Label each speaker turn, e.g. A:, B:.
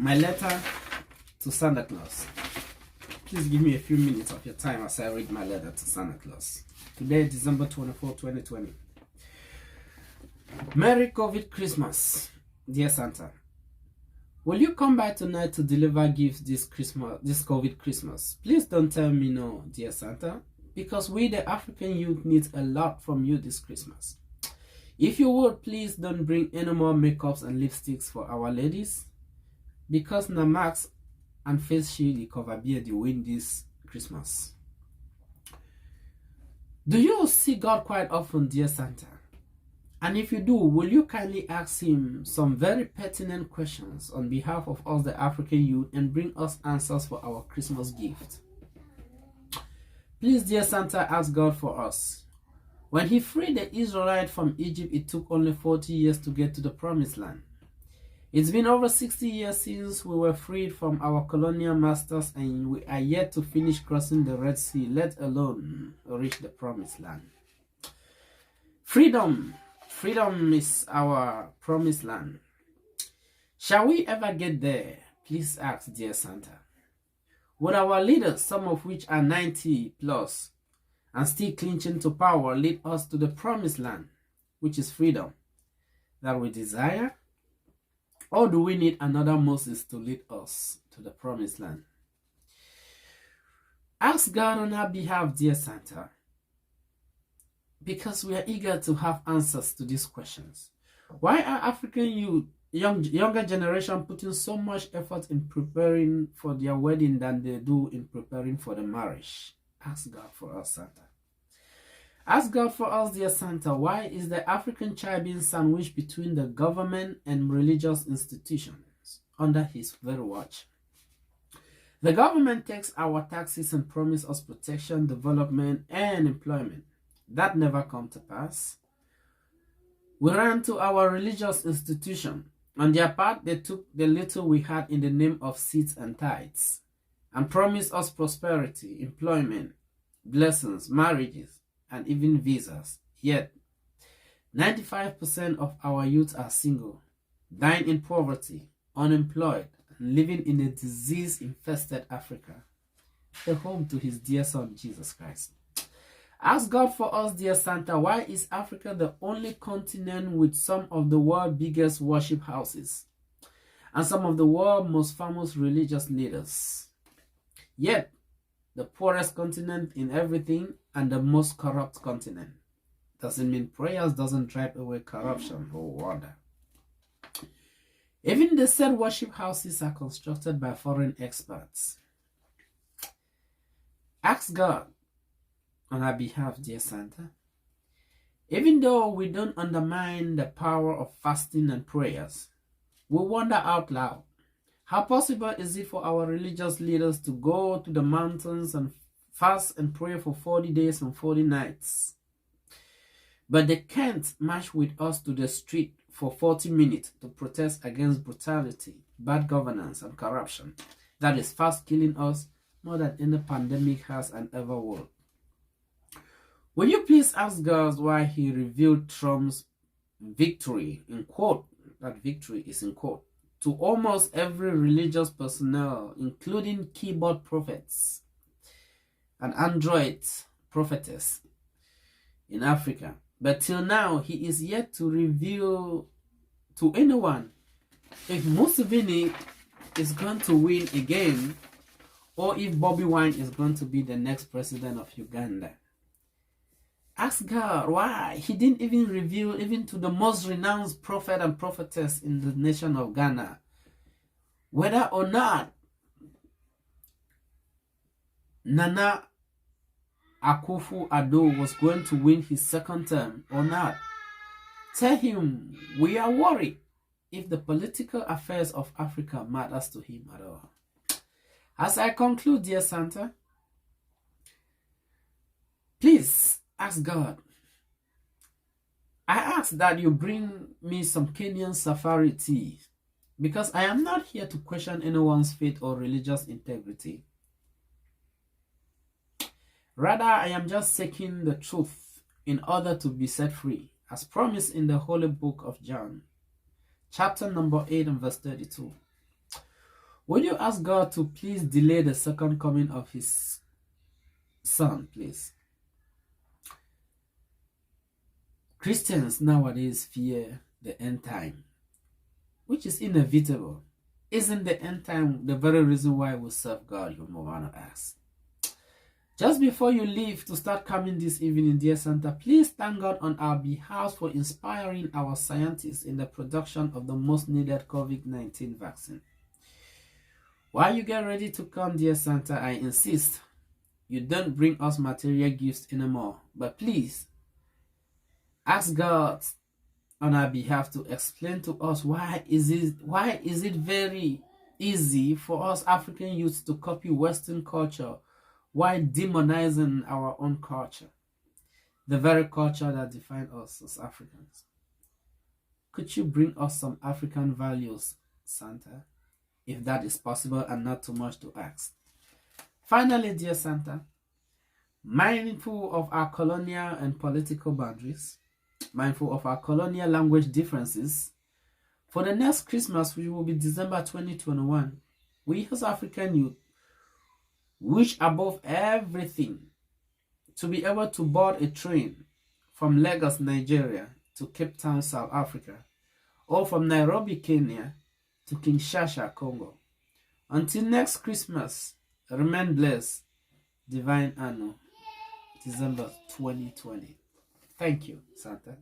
A: My letter to Santa Claus. Please give me a few minutes of your time as I read my letter to Santa Claus. Today, December 24, 2020. Merry COVID Christmas, dear Santa. Will you come by tonight to deliver gifts this COVID Christmas? Please don't tell me no, dear Santa, because we the African youth need a lot from you this Christmas. If you would, please don't bring any more makeups and lipsticks for our ladies, because na mask and face shield cover beard you win this Christmas. Do you see God quite often, dear Santa? And if you do, will you kindly ask him some very pertinent questions on behalf of us the African youth and bring us answers for our Christmas gift? Please, dear Santa, ask God for us. When he freed the Israelites from Egypt, it took only 40 years to get to the promised land. It's been over 60 years since we were freed from our colonial masters, and we are yet to finish crossing the Red Sea, let alone reach the promised land. Freedom is our promised land. Shall we ever get there? Please ask, dear Santa. Would our leaders, some of which are 90 plus and still clinching to power, lead us to the promised land, which is freedom that we desire? Or do we need another Moses to lead us to the promised land? Ask God on our behalf, dear Santa, because we are eager to have answers to these questions. Why are African youth, younger generation, putting so much effort in preparing for their wedding than they do in preparing for the marriage? Ask God for us, Santa. Ask God for us, dear Santa. Why is the African child being sandwiched between the government and religious institutions under his very watch? The government takes our taxes and promises us protection, development, and employment. That never come to pass. We ran to our religious institution. On their part, they took the little we had in the name of seeds and tithes and promised us prosperity, employment, blessings, marriages, and even visas. Yet, 95% of our youth are single, dying in poverty, unemployed, and living in a disease-infested Africa, the home to his dear son, Jesus Christ. Ask God for us, dear Santa. Why is Africa the only continent with some of the world's biggest worship houses and some of the world's most famous religious leaders, yet the poorest continent in everything and the most corrupt continent? Doesn't mean prayers doesn't drive away corruption or wonder. Even the said worship houses are constructed by foreign experts. Ask God on our behalf, dear Santa. Even though we don't undermine the power of fasting and prayers, we wonder out loud, how possible is it for our religious leaders to go to the mountains and fast and pray for 40 days and 40 nights, but they can't march with us to the street for 40 minutes to protest against brutality, bad governance, and corruption that is fast killing us more than any pandemic has and ever will? Will you please ask God why he revealed Trump's victory, in quote, that victory is in quote, to almost every religious personnel, including keyboard prophets and android prophetess in Africa. But till now, he is yet to reveal to anyone if Museveni is going to win again or if Bobby Wine is going to be the next president of Uganda. Ask God why he didn't even reveal even to the most renowned prophet and prophetess in the nation of Ghana whether or not Nana Akufo-Addo was going to win his second term or not. Tell him we are worried if the political affairs of Africa matters to him at all. As I conclude, dear Santa, please ask God. I ask that you bring me some Kenyan safari tea, because I am not here to question anyone's faith or religious integrity. Rather, I am just seeking the truth in order to be set free, as promised in the Holy Book of John, chapter number 8 and verse 32. Would you ask God to please delay the second coming of his son, please? Christians nowadays fear the end time, which is inevitable. Isn't the end time the very reason why we serve God, you may want to ask? Just before you leave to start coming this evening, dear Santa, please thank God on our behalf for inspiring our scientists in the production of the most needed COVID-19 vaccine. While you get ready to come, dear Santa, I insist you don't bring us material gifts anymore, but please ask God on our behalf to explain to us why is it very easy for us African youths to copy Western culture while demonizing our own culture, the very culture that defines us as Africans. Could you bring us some African values, Santa, if that is possible and not too much to ask? Finally, dear Santa, mindful of our colonial and political boundaries, mindful of our colonial language differences, for the next Christmas, which will be December 2021, we as African youth wish above everything to be able to board a train from Lagos, Nigeria to Cape Town, South Africa, or from Nairobi, Kenya to Kinshasa, Congo. Until next Christmas, remain blessed. Divine Anno, December 2020. Thank you, Santa.